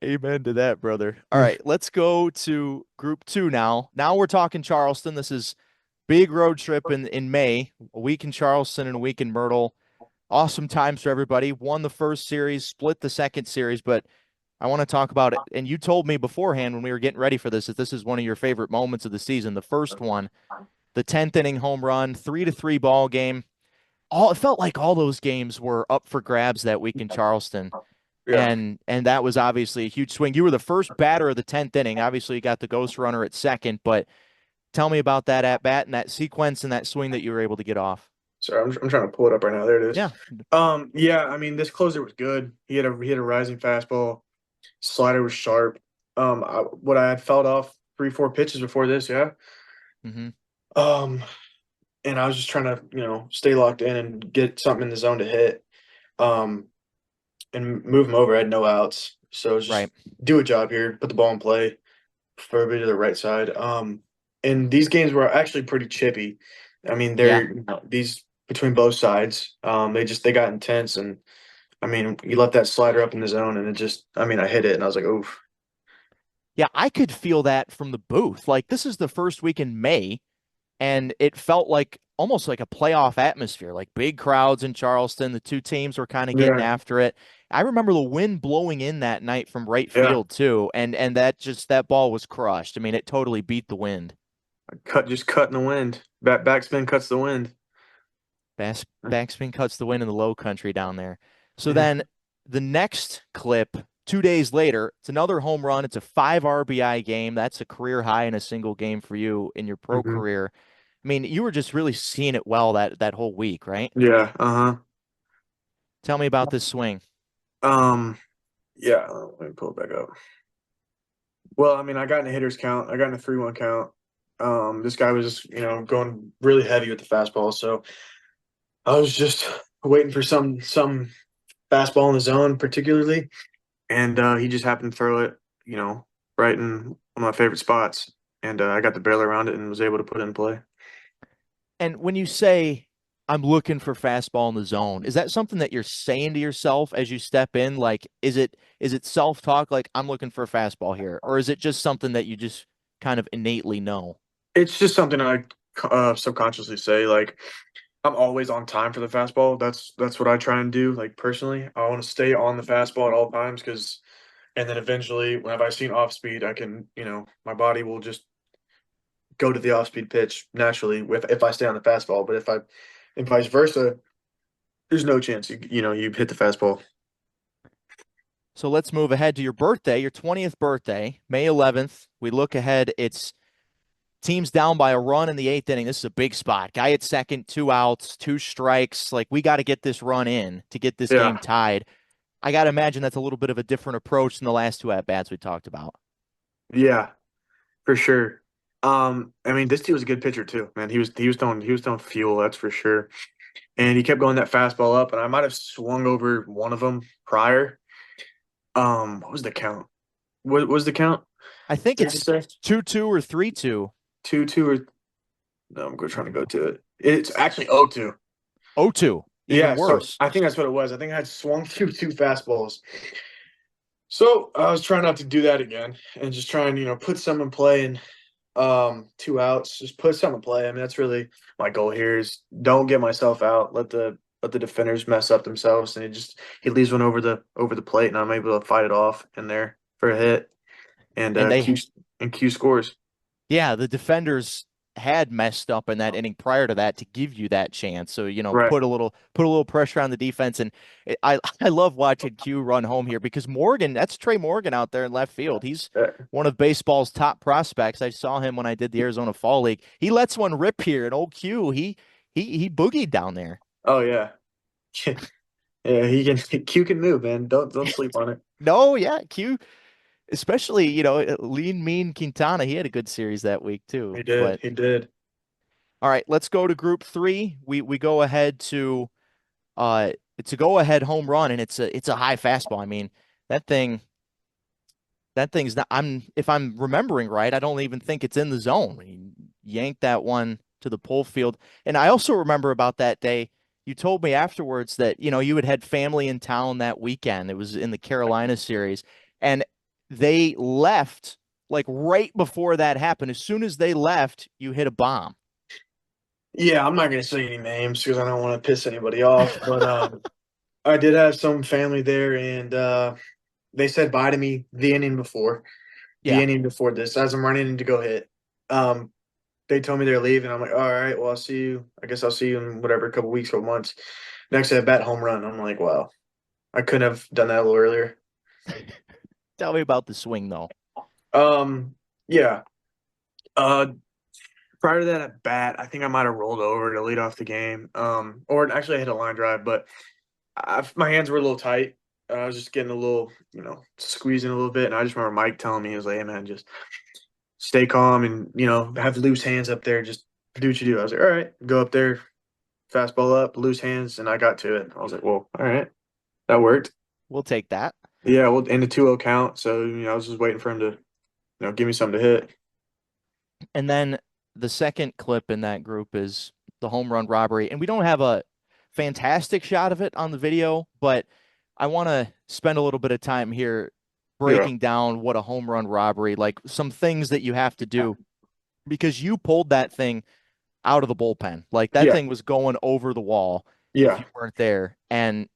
Amen to that, brother. All right, let's go to Group 2 now. Now we're talking Charleston. This is big road trip in May, a week in Charleston and a week in Myrtle. Awesome times for everybody. Won the first series, split the second series, but I want to talk about it. And you told me beforehand when we were getting ready for this that this is one of your favorite moments of the season. The first one, the 10th inning home run, 3-3 ball game. It felt like all those games were up for grabs that week in Charleston. Yeah. And that was obviously a huge swing. You were the first batter of the 10th inning. Obviously, you got the ghost runner at second, but tell me about that at bat and that sequence and that swing that you were able to get off. Sorry, I'm trying to pull it up right now. There it is. Yeah. Yeah. I mean, this closer was good. He had a rising fastball. Slider was sharp. What I had felt off 3-4 pitches before this. Yeah. Mm-hmm. And I was just trying to stay locked in and get something in the zone to hit. And move him over. I had no outs, so just Right. do a job here, put the ball in play, preferably to the right side. And these games were actually pretty chippy. I mean, they're these between both sides. They got intense, and I mean, you let that slider up in the zone, and I hit it, and I was like, oof. Yeah, I could feel that from the booth. Like, this is the first week in May, and it felt like almost like a playoff atmosphere, like big crowds in Charleston. The two teams were kind of getting Yeah, after it. I remember the wind blowing in that night from right yeah. field too, and that ball was crushed. I mean, it totally beat the wind. Just cutting the wind. Backspin cuts the wind. Backspin cuts the wind in the low country down there. So Yeah. then the next clip, 2 days later, it's another home run. It's a 5 RBI game. That's a career high in a single game for you in your pro Hmm. career. I mean, you were just really seeing it well that whole week, right? Yeah. Uh-huh. Tell me about this swing. Yeah. Let me pull it back up. Well, I mean, I got in a hitter's count. I got in a 3-1 count. This guy was, going really heavy with the fastball. So I was just waiting for some fastball in the zone, particularly, and he just happened to throw it, right in one of my favorite spots, and I got the barrel around it and was able to put it in play. And when you say I'm looking for fastball in the zone, is that something that you're saying to yourself as you step in? Like, is it self-talk like I'm looking for a fastball here, or is it just something that you just kind of innately know? It's just something I subconsciously say, like I'm always on time for the fastball. That's what I try and do. Like personally, I want to stay on the fastball at all times and then eventually, whenever I see an off speed, I can, my body will just go to the off speed pitch naturally if I stay on the fastball. But if vice versa, there's no chance you hit the fastball. So let's move ahead to your birthday, your 20th birthday, May 11th. We look ahead. It's teams down by a run in the eighth inning. This is a big spot. Guy at second, 2 outs, 2 strikes. Like, we got to get this run in to get this game Yeah, tied. I got to imagine that's a little bit of a different approach than the last two at-bats we talked about. yeah, for sure. I mean, this dude was a good pitcher too, man. He was throwing fuel, that's for sure. And he kept going that fastball up, and I might have swung over one of them prior. What was the count? What was the count? I think Did you it's say 2-2 or 3-2. 2-2 or No, I'm trying to go to it. It's actually 0-2. 0-2, even Yeah, so worse. I think that's what it was. I think I had swung through two fastballs. So I was trying not to do that again and just try and, put some in play and 2 outs, just put some in play. I mean, that's really my goal here is don't get myself out. Let the defenders mess up themselves, and he leaves one over the plate, and I'm able to fight it off in there for a hit, and And they Q scores. Yeah, the defenders had messed up in that inning prior to that to give you that chance. So, Right. put a little pressure on the defense. And I love watching Q run home here because Morgan, that's Trey Morgan out there in left field. He's one of baseball's top prospects. I saw him when I did the Arizona Fall League. He lets one rip here, and old Q, he boogied down there. Oh yeah. Yeah, he can Q can move, man. Don't sleep on it. No, yeah, Q, especially, lean, mean Quintana. He had a good series that week too. He did. But He did. all right, let's go to group three. We go ahead to it's a go ahead home run, and it's a high fastball. I mean, that thing that thing's not if I'm remembering right, I don't even think it's in the zone. He yanked that one to the pull field. And I also remember about that day, you told me afterwards that, you had family in town that weekend. It was in the Carolina series, and they left like right before that happened. As soon as they left, you hit a bomb. Yeah, I'm not gonna say any names because I don't want to piss anybody off. But I did have some family there, and they said bye to me the inning before. The Yeah. inning before this, as I'm running in to go hit. Um, they told me they're leaving. I'm like, all right, well, I'll see you. I guess I'll see you in whatever, a couple weeks, couple months. Next at bat, home run. I'm like, wow, I couldn't have done that a little earlier. Tell me about the swing though. Yeah. Uh, Prior to that at bat, I think I might have rolled over to lead off the game. Or actually I hit a line drive, but my hands were a little tight. I was just getting a little, squeezing a little bit, and I just remember Mike telling me, he was like, "Hey man, just stay calm and have loose hands up there. Just do what you do." I was like, "All right." Go up there, fastball up, loose hands, and I got to it. I was like, "Well, all right, that worked." We'll take that. Yeah, well, in the 2-0 count, so I was just waiting for him to, give me something to hit. And then the second clip in that group is the home run robbery. And we don't have a fantastic shot of it on the video, but I want to spend a little bit of time here Yeah, breaking down what a home run robbery, like some things that you have to do because you pulled that thing out of the bullpen. Like that yeah, thing was going over the wall if yeah, you weren't there. And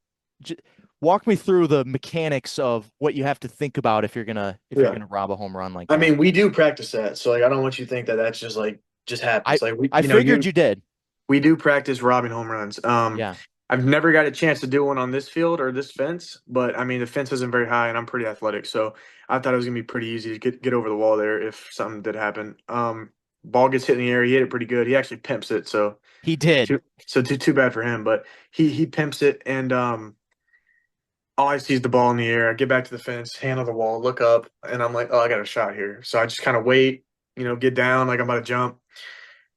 j walk me through the mechanics of what you have to think about if you're yeah. gonna rob a home run like I that. mean, we do practice that, so like, I don't want you to think that that's just like just I happens. Like we, I figured you did. we do practice robbing home runs. Yeah. I've never got a chance to do one on this field or this fence, but I mean the fence isn't very high and I'm pretty athletic, so I thought it was gonna be pretty easy to get over the wall there if something did happen. Ball gets hit in the air, he hit it pretty good. He actually pimps it, so He did. too bad for him, but he pimps it and all I see is the ball in the air. I get back to the fence, hand on the wall, look up, and I'm like, oh, I got a shot here. So I just kind of wait, get down like I'm about to jump,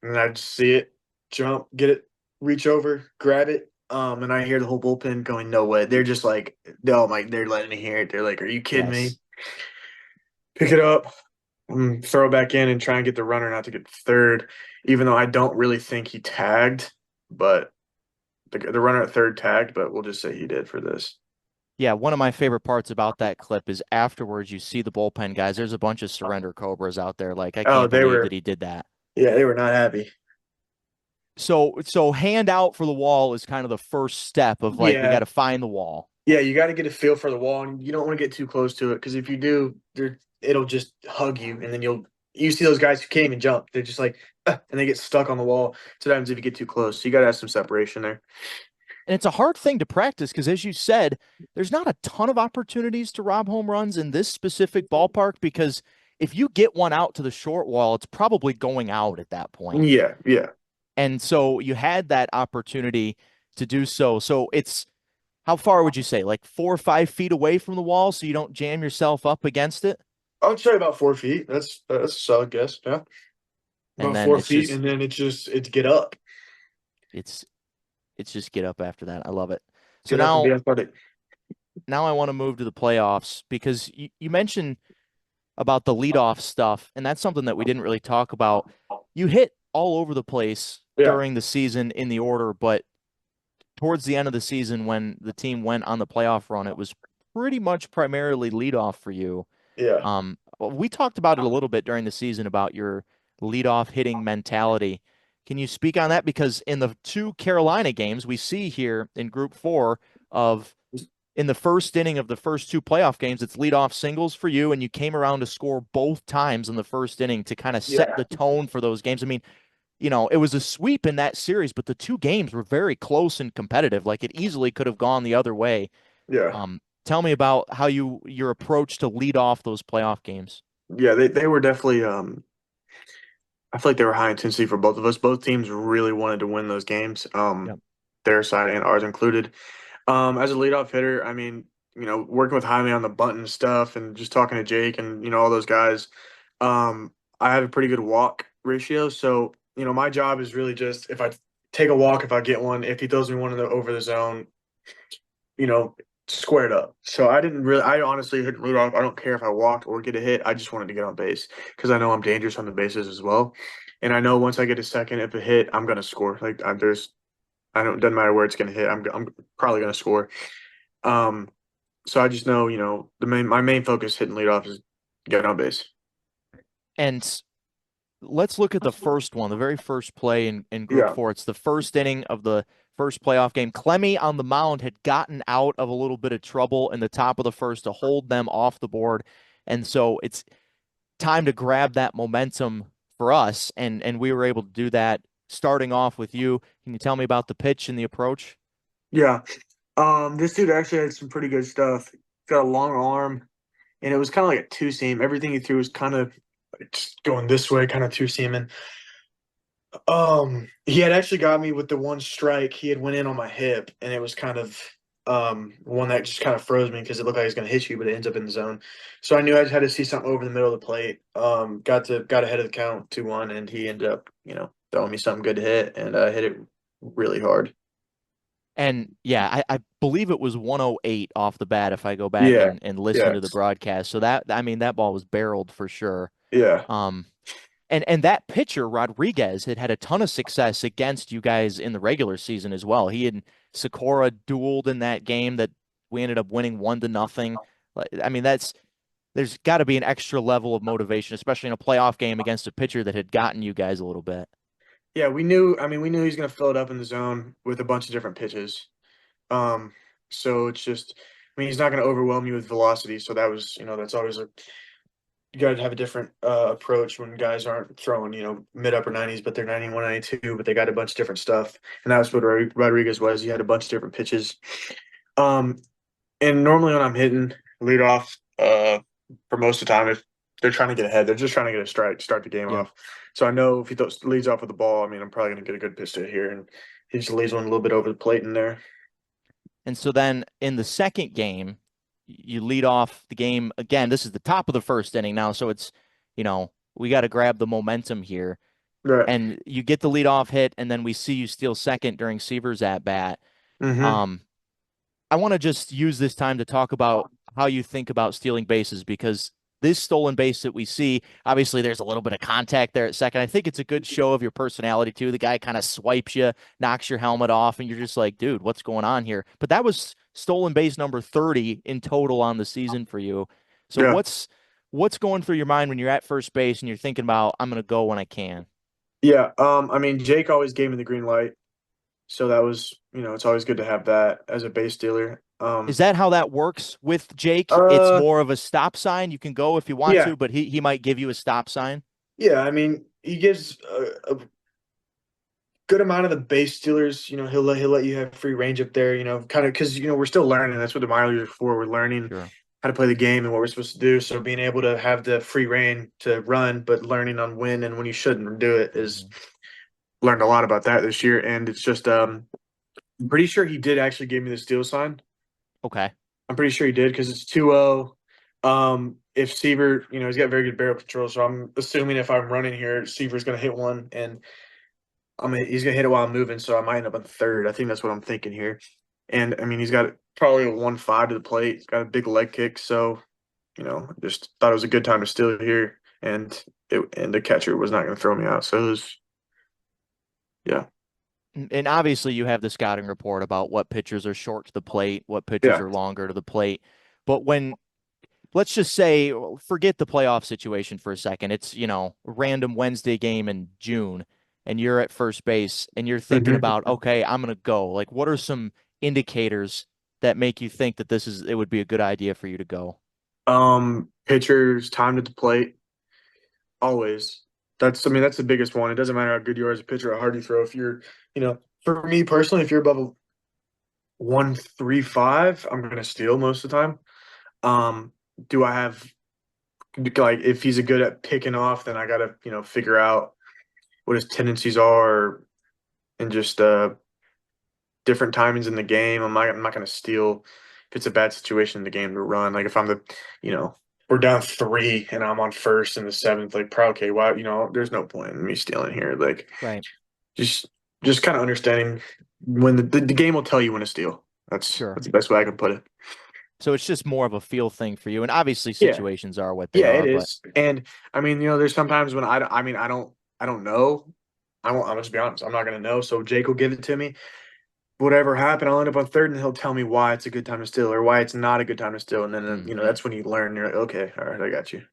and I just see it, jump, get it, reach over, grab it. And I hear the whole bullpen going, no way. They're just like, oh my, they're letting me hear it. They're like, are you kidding me? Yes. Pick it up, throw it back in, and try and get the runner not to get third, even though I don't really think he tagged, but the runner at third tagged, but we'll just say he did for this. Yeah, one of my favorite parts about that clip is afterwards you see the bullpen guys. There's a bunch of surrender cobras out there. Like, I Oh, can't believe that he did that. yeah, they were not happy. So hand out for the wall is kind of the first step of like we got Yeah, to find the wall. yeah, you got to get a feel for the wall, and you don't want to get too close to it because if you do, it'll just hug you, and then you see those guys who can't even jump. They're just like, and they get stuck on the wall. So that happens if you get too close. So you got to have some separation there. And it's a hard thing to practice because, as you said, there's not a ton of opportunities to rob home runs in this specific ballpark because if you get one out to the short wall, it's probably going out at that point. Yeah, yeah. And so you had that opportunity to do so. So it's how far would you say? Like 4 or 5 feet away from the wall so you don't jam yourself up against it? I would say about 4 feet. That's a solid guess. Yeah, And about then 4 feet, and then it's get up, it's it's just get up after that. I love it. So get up and now be athletic. now I want to move to the playoffs because you mentioned about the leadoff stuff, and that's something that we didn't really talk about. You hit all over the place Yeah. during the season in the order, but towards the end of the season when the team went on the playoff run, it was pretty much primarily leadoff for you. Yeah. We talked about it a little bit during the season about your leadoff hitting mentality. Can you speak on that? Because in the two Carolina games we see here in Group 4 of in the first inning of the first two playoff games, it's leadoff singles for you, and you came around to score both times in the first inning to kind of set Yeah. the tone for those games. I mean, it was a sweep in that series, but the two games were very close and competitive. Like it easily could have gone the other way. Yeah. Tell me about how your approach to lead off those playoff games. Yeah. They were definitely I feel like they were high intensity for both of us. Both teams really wanted to win those games, Yep. their side and ours included. As a leadoff hitter, I mean, working with Jaime on the bunt and stuff and just talking to Jake and, all those guys, I have a pretty good walk ratio. So, my job is really just if I take a walk, if I get one, if he throws me one over the zone, you know, squared up. So I honestly didn't lead off. I don't care if I walked or get a hit. I just wanted to get on base because I know I'm dangerous on the bases as well. And I know once I get a second, if a hit, I'm going to score. Like I don't, doesn't matter where it's going to hit. I'm probably going to score. Um, so I just know, my main focus hitting leadoff is getting on base. And let's look at the first one, the very first play in Group Yeah. 4. It's the first inning of the first playoff game. Clemmy on the mound had gotten out of a little bit of trouble in the top of the first to hold them off the board. And so it's time to grab that momentum for us. And we were able to do that starting off with you. Can you tell me about the pitch and the approach? Yeah. This dude actually had some pretty good stuff. Got a long arm, and it was kind of like a two seam. Everything he threw was kind of just going this way, kind of two seaming. He had actually got me with the one strike. He had went in on my hip, and it was kind of one that just kind of froze me because it looked like he was going to hit you, but it ends up in the zone. So I knew I just had to see something over the middle of the plate. Got ahead of the count 2-1, and he ended up throwing me something good to hit, and I hit it really hard. And yeah, I believe it was 108 off the bat if I go back Yeah, and listen yeah, to the broadcast. So I mean, that ball was barreled for sure. yeah, Um, and that pitcher, Rodriguez, had had a ton of success against you guys in the regular season as well. He and Sikora dueled in that game that we ended up winning 1-0. I mean, there's got to be an extra level of motivation, especially in a playoff game against a pitcher that had gotten you guys a little bit. yeah. We knew. I mean, we knew he was going to fill it up in the zone with a bunch of different pitches. Um, so it's just. I mean, he's not going to overwhelm you with velocity. So that was, that's always you got to have a different approach when guys aren't throwing, mid upper 90s, but they're 91, 92, but they got a bunch of different stuff. And that's what Rodriguez was. He had a bunch of different pitches. Um, and normally when I'm hitting lead off, for most of the time, if they're trying to get ahead, they're just trying to get a strike, start the game Yeah. off. So I know if he leads off with the ball, I mean, I'm probably going to get a good pitch to it here. And he just leads one a little bit over the plate in there. And so then in the second game, you lead off the game again. This is the top of the first inning now, so it's, we got to grab the momentum here. Right. And you get the leadoff hit, and then we see you steal second during Seaver's at bat. Mm-hmm. Um, I want to just use this time to talk about how you think about stealing bases because this stolen base that we see, obviously there's a little bit of contact there at second. I think it's a good show of your personality too. The guy kind of swipes you, knocks your helmet off, and you're just like, dude, what's going on here? But that was stolen base number 30 in total on the season for you. So Yeah. what's going through your mind when you're at first base and you're thinking about I'm going to go when I can? Yeah. I mean, Jake always gave me the green light. So that was, it's always good to have that as a base dealer. Is that how that works with Jake? It's Uh, more of a stop sign. You can go if you want yeah, to, but he might give you a stop sign. yeah. I mean, he gives a good amount of the base dealers. He'll let you have free range up there. Kind of because we're still learning. That's what the minor leagues are for. We're learning Sure. how to play the game and what we're supposed to do. So being able to have the free reign to run, but learning on when and when you shouldn't do it is learned a lot about that this year. And it's just I'm pretty sure he did actually give me the steal sign. Okay. I'm pretty sure he did because it's 2-0. If Seaver, he's got very good barrel control, so I'm assuming if I'm running here, Seaver's going to hit one, and he's going to hit it while I'm moving, so I might end up on third. I think that's what I'm thinking here. And I mean, he's got probably a 1-5 to the plate. He's got a big leg kick, so just thought it was a good time to steal here, and the catcher was not going to throw me out, so it was Yeah. And obviously you have the scouting report about what pitchers are short to the plate, what pitchers Yeah. are longer to the plate. But when let's just say, forget the playoff situation for a second. It's, a random Wednesday game in June and you're at first base and you're thinking hmm about, okay, I'm going to go. Like, what are some indicators that make you think that it would be a good idea for you to go? Pitchers timed at the plate always. That's the biggest one. It doesn't matter how good you are as a pitcher, how hard you throw. If you're, for me personally, if you're above a 135, I'm gonna steal most of the time. Um, do I have like if he's a good at picking off, then I gotta, figure out what his tendencies are and just different timings in the game. I'm not gonna steal if it's a bad situation in the game to run. Like if I'm you know, we're down three and I'm on first in the seventh, like okay, why, there's no point in me stealing here. Like Right. just just kind of understanding when the game will tell you when to steal. That's Sure. that's the best way I can put it. So it's just more of a feel thing for you. And obviously Yeah, situations are what they yeah, it are, but is. And I mean, there's sometimes when I mean, I don't know. I'm just be honest. I'm not gonna know. So Jake will give it to me. Whatever happened, I'll end up on third, and he'll tell me why it's a good time to steal or why it's not a good time to steal. And then, hmm, that's when you learn. You're like, okay, all right, I got you.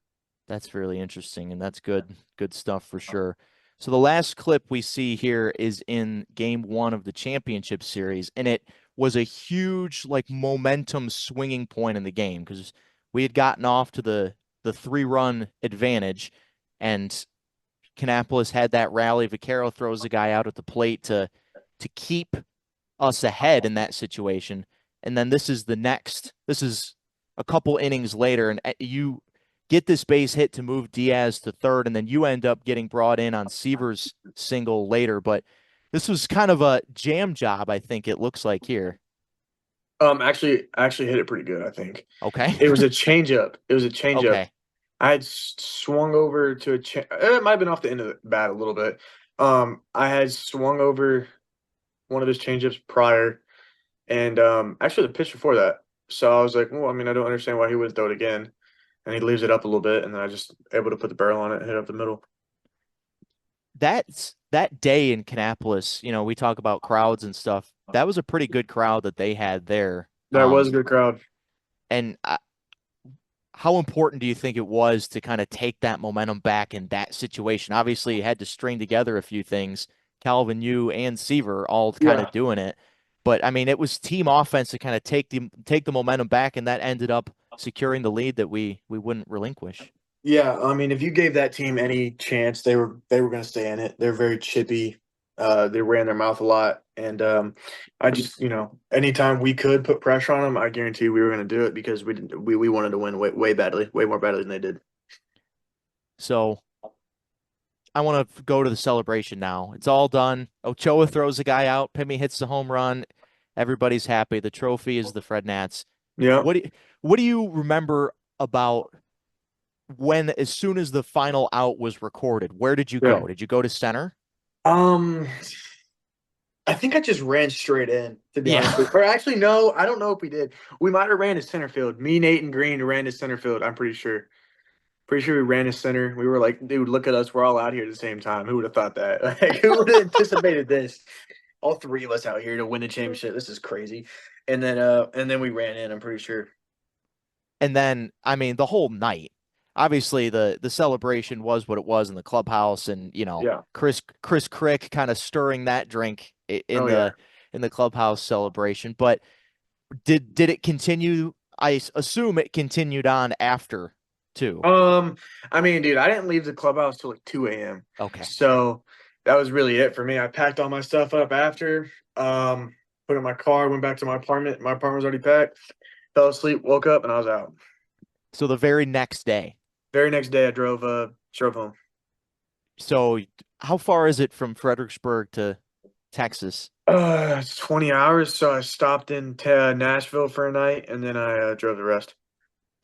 that's really interesting, and that's good stuff for sure. So the last clip we see here is in game one of the championship series, and it was a huge like momentum swinging point in the game because we had gotten off to the 3-run advantage, and Kannapolis had that rally. Vaquero throws the guy out at the plate to keep us ahead in that situation. And then this is a couple innings later, and you get this base hit to move Diaz to third, and then you end up getting brought in on Seaver's single later. But this was kind of a jam job, I think it looks like here. Actually hit it pretty good. I think Okay. it was a changeup. It was a changeup. Okay. I had swung over to it might have been off the end of the bat a little bit. I had swung over one of his changeups prior, and actually the pitch before that. So I was like, well, I mean, I don't understand why he would throw it again. And he leaves it up a little bit, and then I just able to put the barrel on it and hit up the middle. That day in Kannapolis, we talk about crowds and stuff. That was a pretty good crowd that they had there. That was a good crowd. And how important do you think it was to kind of take that momentum back in that situation? Obviously, you had to string together a few things. Calvin, you and Seaver all kind Yeah. of doing it, but I mean, it was team offense to kind of take the momentum back, and that ended up securing the lead that we wouldn't relinquish. Yeah, I mean, if you gave that team any chance, they were going to stay in it. They're very chippy. They ran their mouth a lot, and I just, anytime we could put pressure on them, I guarantee we were going to do it because we wanted to win way badly, way more badly than they did. So I want to go to the celebration now. It's all done. Ochoa throws the guy out. Pimmy hits the home run. Everybody's happy. The trophy is the FredNats. Yeah. What do you remember about when as soon as the final out was recorded? Where did you Yeah. go? Did you go to center? Um, I think I just ran straight in, to be honest with Yeah. you. Or actually, no, I don't know if we did. We might have ran to center field. Me, Nate, and Green ran to center field. I'm pretty sure. Pretty sure we ran to center. We were like, dude, look at us. We're all out here at the same time. Who would have thought that? Like, who would have anticipated this? All three of us out here to win the championship. This is crazy. And then we ran in, I'm pretty sure. And then, I mean, the whole night. Obviously, the celebration was what it was in the clubhouse, and Yeah. Chris Crick kind of stirring that drink Oh yeah. in the clubhouse celebration. But did it continue? I assume it continued on after too. Um, I mean, dude, I didn't leave the clubhouse till like 2 a.m. Okay. So that was really it for me. I packed all my stuff up after, put it in my car, went back to my apartment. My apartment was already packed, fell asleep, woke up, and I was out. So the very next day. Very next day I drove home. So how far is it from Fredericksburg to Texas? It's 20 hours, so I stopped in Nashville for a night and then I drove the rest.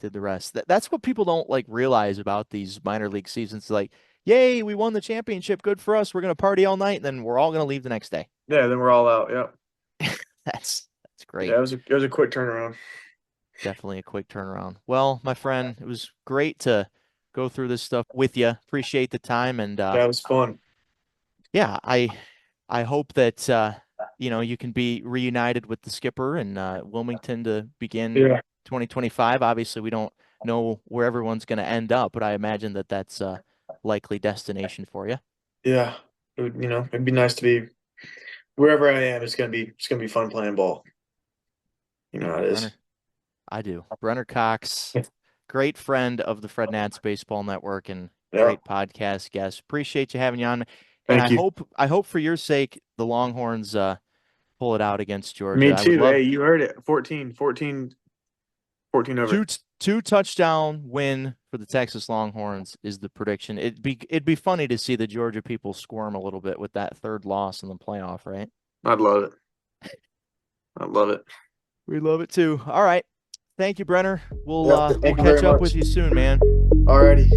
Did the rest. That's what people don't like realize about these minor league seasons. Like, yay, we won the championship. Good for us. We're gonna party all night, and then we're all gonna leave the next day. Yeah, then we're all out. Yeah. That's Yeah, great. it was a quick turnaround. Definitely a quick turnaround. Well, my friend, it was great to go through this stuff with you. Appreciate the time, and Yeah, it was fun. yeah, I hope that you can be reunited with the skipper and Wilmington to begin Yeah. 2025. Obviously, we don't know where everyone's going to end up, but I imagine that that's a likely destination for you. Yeah. It'd be nice to be wherever I am. It's gonna be fun playing ball. You know how it is. Brenner, I do. Brenner Cox, great friend of the FredNats Baseball Network and Yeah. great podcast guest. Appreciate you having you on. And Thank you. I hope for your sake the Longhorns pull it out against Georgia. Me I would too. love Hey, you heard it. 14 over. two touchdown win for the Texas Longhorns is the prediction. It'd be funny to see the Georgia people squirm a little bit with that third loss in the playoff, right? I'd love it. I'd love it. We love it too. All right. Thank you, Brenner. We'll Yep, thank we'll you very catch up much. with you soon, man. Alrighty.